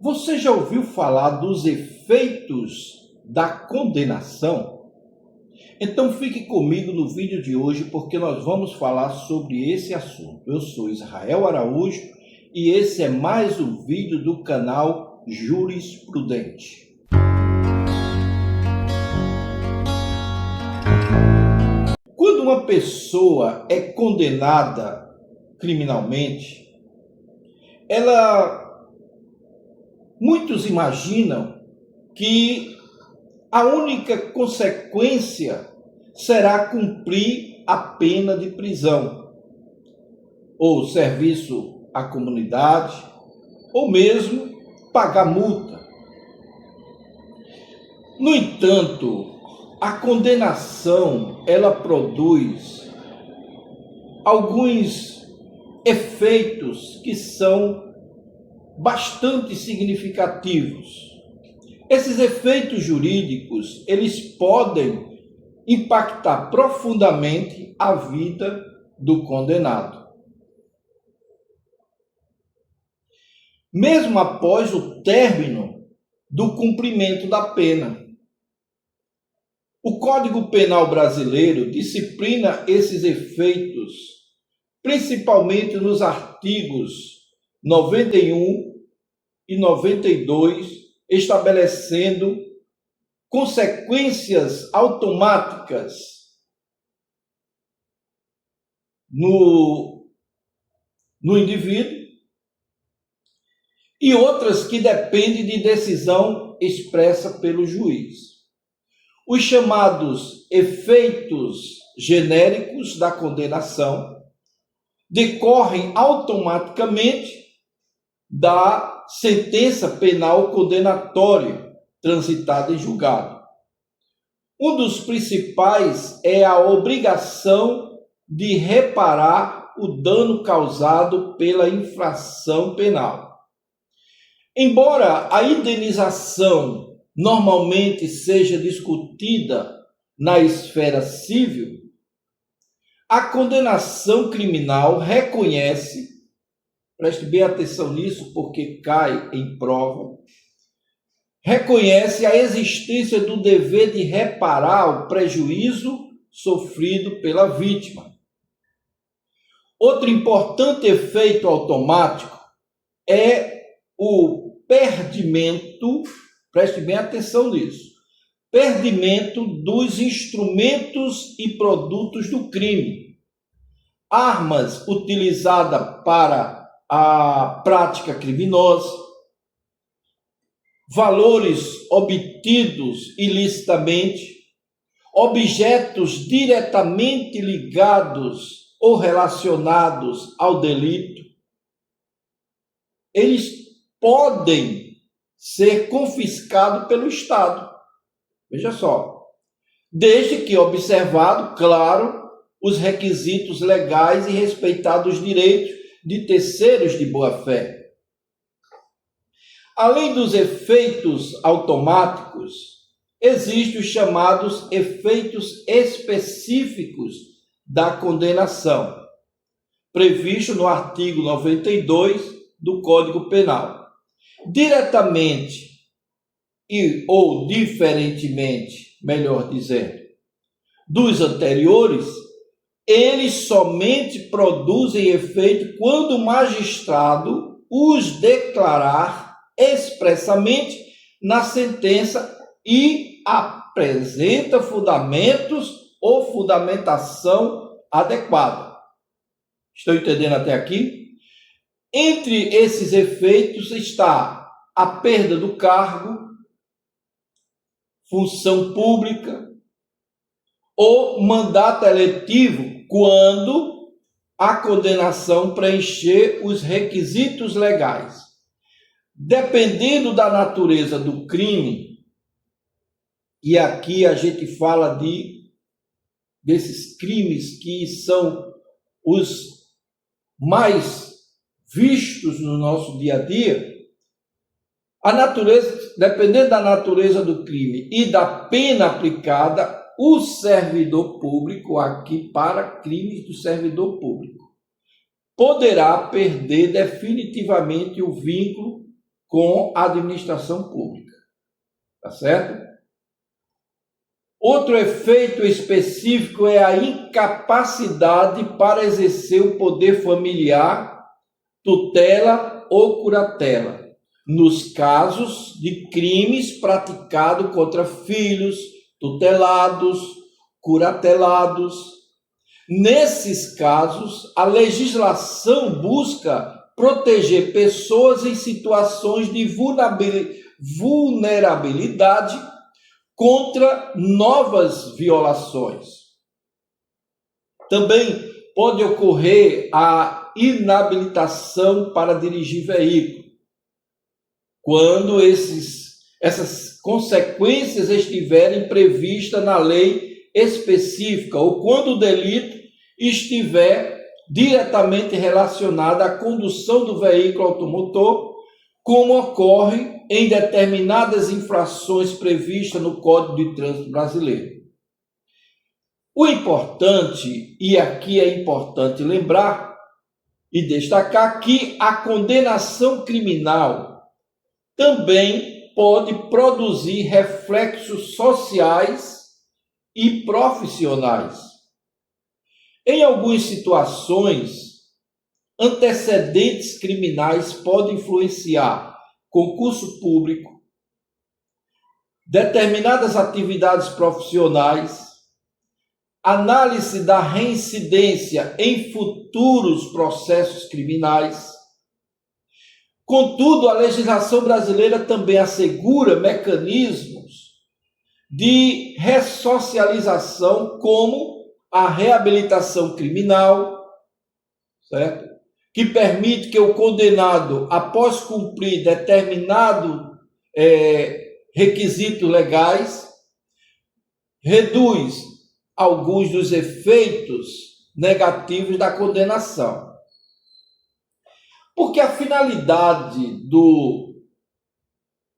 Você já ouviu falar dos efeitos da condenação? Então fique comigo no vídeo de hoje porque nós vamos falar sobre esse assunto. Eu sou Israel Araújo e esse é mais um vídeo do canal Jurisprudente. Quando uma pessoa é condenada criminalmente, muitos imaginam que a única consequência será cumprir a pena de prisão, ou serviço à comunidade, ou mesmo pagar multa. No entanto, a condenação, ela produz alguns efeitos que são bastante significativos. Esses efeitos jurídicos, eles podem impactar profundamente a vida do condenado. Mesmo após o término do cumprimento da pena. O Código Penal brasileiro disciplina esses efeitos, principalmente nos artigos 91 e 92, estabelecendo consequências automáticas no indivíduo e outras que dependem de decisão expressa pelo juiz. Os chamados efeitos genéricos da condenação decorrem automaticamente da sentença penal condenatória transitada em julgado. Um dos principais é a obrigação de reparar o dano causado pela infração penal. Embora a indenização normalmente seja discutida na esfera civil, a condenação criminal reconhece, preste bem atenção nisso porque cai em prova, reconhece a existência do dever de reparar o prejuízo sofrido pela vítima. Outro importante efeito automático é o perdimento, preste bem atenção nisso, perdimento dos instrumentos e produtos do crime, armas utilizadas para a prática criminosa, valores obtidos ilicitamente, objetos diretamente ligados ou relacionados ao delito, eles podem ser confiscados pelo Estado. Veja só, desde que observado, claro, os requisitos legais e respeitados os direitos de terceiros de boa-fé. Além dos efeitos automáticos, existem os chamados efeitos específicos da condenação, previsto no artigo 92 do Código Penal. Diretamente ou diferentemente, melhor dizendo, dos anteriores, eles somente produzem efeito quando o magistrado os declarar expressamente na sentença e apresenta fundamentos ou fundamentação adequada. Estão entendendo até aqui? Entre esses efeitos está a perda do cargo, função pública ou mandato eletivo quando a condenação preencher os requisitos legais. Dependendo da natureza do crime, e aqui a gente fala desses crimes que são os mais vistos no nosso dia a dia, dependendo da natureza do crime e da pena aplicada, o servidor público, aqui para crimes do servidor público, poderá perder definitivamente o vínculo com a administração pública. Tá certo? Outro efeito específico é a incapacidade para exercer o poder familiar, tutela ou curatela, nos casos de crimes praticados contra filhos, tutelados, curatelados. Nesses casos, a legislação busca proteger pessoas em situações de vulnerabilidade contra novas violações. Também pode ocorrer a inabilitação para dirigir veículo, quando essas consequências estiverem previstas na lei específica ou quando o delito estiver diretamente relacionado à condução do veículo automotor, como ocorre em determinadas infrações previstas no Código de Trânsito Brasileiro. O importante, e aqui é importante lembrar e destacar, que a condenação criminal também pode produzir reflexos sociais e profissionais. Em algumas situações, antecedentes criminais podem influenciar concurso público, determinadas atividades profissionais, análise da reincidência em futuros processos criminais. Contudo, a legislação brasileira também assegura mecanismos de ressocialização, como a reabilitação criminal, certo? Que permite que o condenado, após cumprir determinado requisitos legais, reduz alguns dos efeitos negativos da condenação. Porque a finalidade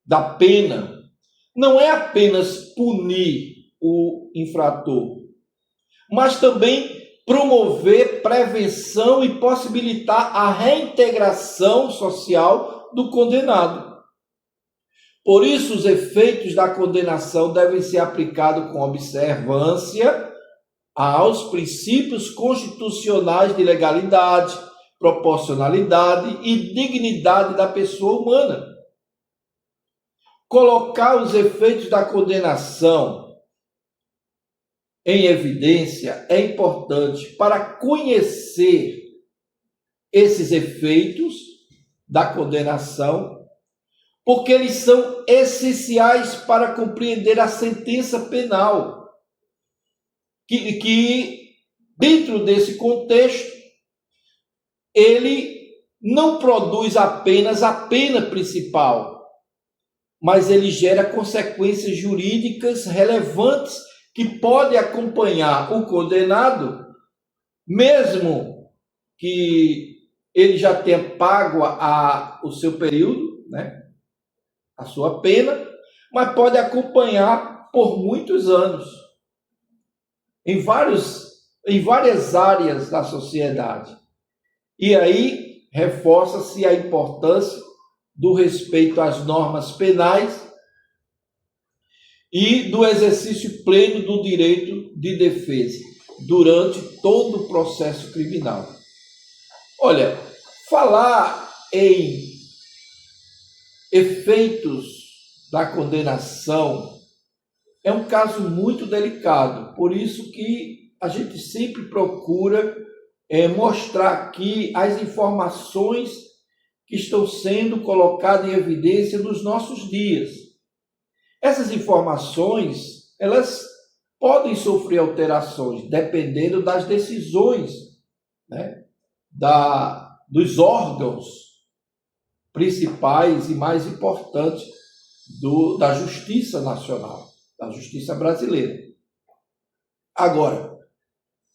da pena não é apenas punir o infrator, mas também promover prevenção e possibilitar a reintegração social do condenado. Por isso, os efeitos da condenação devem ser aplicados com observância aos princípios constitucionais de legalidade, proporcionalidade e dignidade da pessoa humana. Colocar os efeitos da condenação em evidência é importante para conhecer esses efeitos da condenação, porque eles são essenciais para compreender a sentença penal, que dentro desse contexto, ele não produz apenas a pena principal, mas ele gera consequências jurídicas relevantes que podem acompanhar o condenado, mesmo que ele já tenha pago o seu período, né, a sua pena, mas pode acompanhar por muitos anos, em várias áreas da sociedade. E aí reforça-se a importância do respeito às normas penais e do exercício pleno do direito de defesa durante todo o processo criminal. Olha, falar em efeitos da condenação é um caso muito delicado, por isso que a gente sempre procura mostrar aqui as informações que estão sendo colocadas em evidência nos nossos dias. Essas informações, elas podem sofrer alterações, dependendo das decisões, né, dos órgãos principais e mais importantes da Justiça Nacional, da Justiça Brasileira. Agora,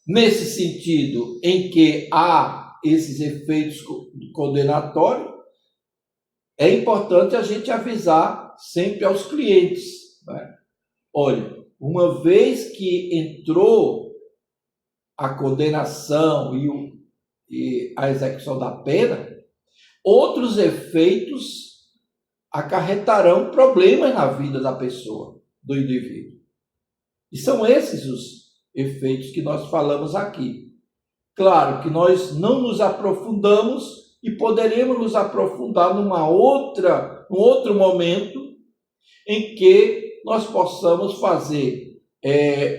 nesse sentido em que há esses efeitos condenatórios, é importante a gente avisar sempre aos clientes, né? Olha, uma vez que entrou a condenação e a execução da pena, outros efeitos acarretarão problemas na vida da pessoa, do indivíduo. E são esses os efeitos que nós falamos aqui. Claro que nós não nos aprofundamos e poderemos nos aprofundar num outro momento em que nós possamos fazer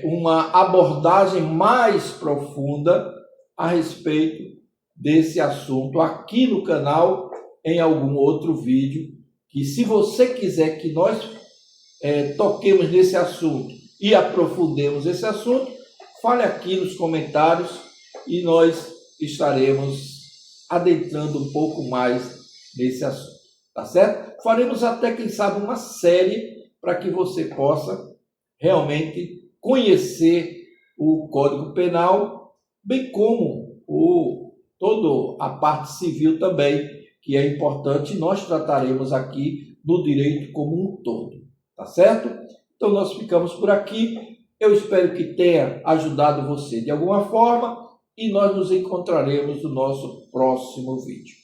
uma abordagem mais profunda a respeito desse assunto aqui no canal, em algum outro vídeo, que se você quiser que nós toquemos nesse assunto e aprofundemos esse assunto, fale aqui nos comentários e nós estaremos adentrando um pouco mais nesse assunto, tá certo? Faremos até, quem sabe, uma série para que você possa realmente conhecer o Código Penal, bem como toda a parte civil também, que é importante, nós trataremos aqui do direito como um todo, tá certo? Então nós ficamos por aqui, eu espero que tenha ajudado você de alguma forma e nós nos encontraremos no nosso próximo vídeo.